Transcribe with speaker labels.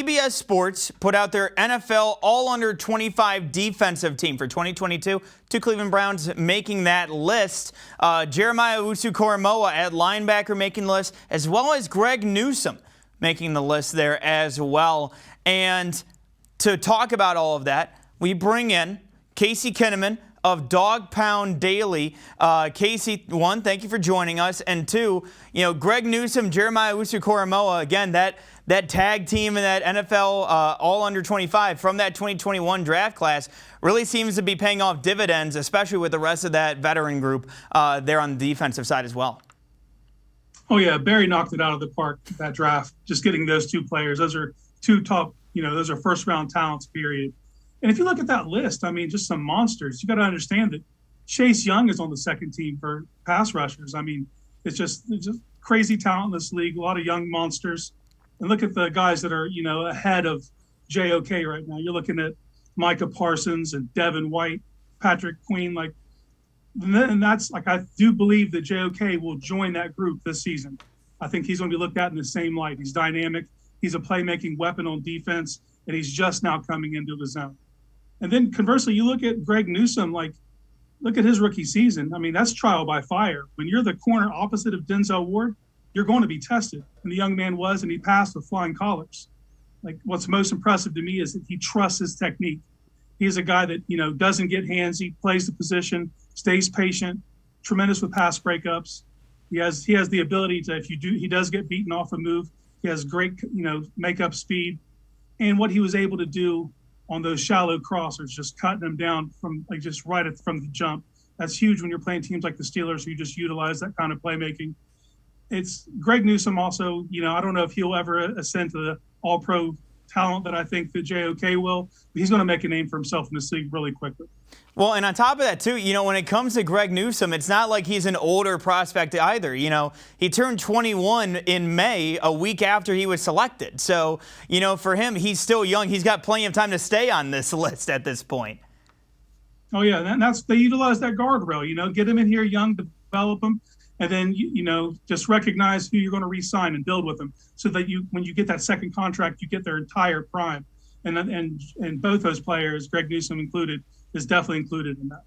Speaker 1: CBS Sports put out their NFL All-Under-25 defensive team for 2022. Two Cleveland Browns making that list. Jeremiah Owusu-Koramoah at linebacker making the list, as well as Greg Newsome making the list there as well. And to talk about all of that, we bring in Casey Kinnamon of Dog Pound Daily. Casey, one, thank you for joining us. And two, Greg Newsome, Jeremiah Owusu-Koramoah, again, that tag team in that NFL all under 25 from that 2021 draft class really seems to be paying off dividends, especially with the rest of that veteran group there on the defensive side as well.
Speaker 2: Oh, yeah. Barry knocked it out of the park, that draft, just getting those two players. Those are two top, those are first-round talents, period. And if you look at that list, I mean, just some monsters. You got to understand that Chase Young is on the second team for pass rushers. I mean, it's just crazy talent in this league, a lot of young monsters. And look at the guys that are, ahead of JOK right now. You're looking at Micah Parsons and Devin White, Patrick Queen. And that's I do believe that JOK will join that group this season. I think he's going to be looked at in the same light. He's dynamic. He's a playmaking weapon on defense, and he's just now coming into the zone. And then conversely, you look at Greg Newsome, look at his rookie season. I mean, that's trial by fire. When you're the corner opposite of Denzel Ward, you're going to be tested. And the young man was, and he passed with flying colors. What's most impressive to me is that he trusts his technique. He's a guy that, doesn't get handsy, plays the position, stays patient, tremendous with pass breakups. He has the ability to, he does get beaten off a move. He has great, makeup speed. And what he was able to do on those shallow crossers, just cutting them down from from the jump. That's huge when you're playing teams like the Steelers who just utilize that kind of playmaking. It's Greg Newsome also, I don't know if he'll ever ascend to the all-pro talent that I think that JOK will, but he's going to make a name for himself in this league really quickly.
Speaker 1: Well, and on top of that, too, when it comes to Greg Newsome, it's not like he's an older prospect either. He turned 21 in May, a week after he was selected. So, for him, he's still young. He's got plenty of time to stay on this list at this point.
Speaker 2: Oh, yeah, and they utilize that guardrail, get him in here young, develop him, and then, just recognize who you're going to re-sign and build with them so that when you get that second contract, you get their entire prime. And both those players, Greg Newsome included, is definitely included in that.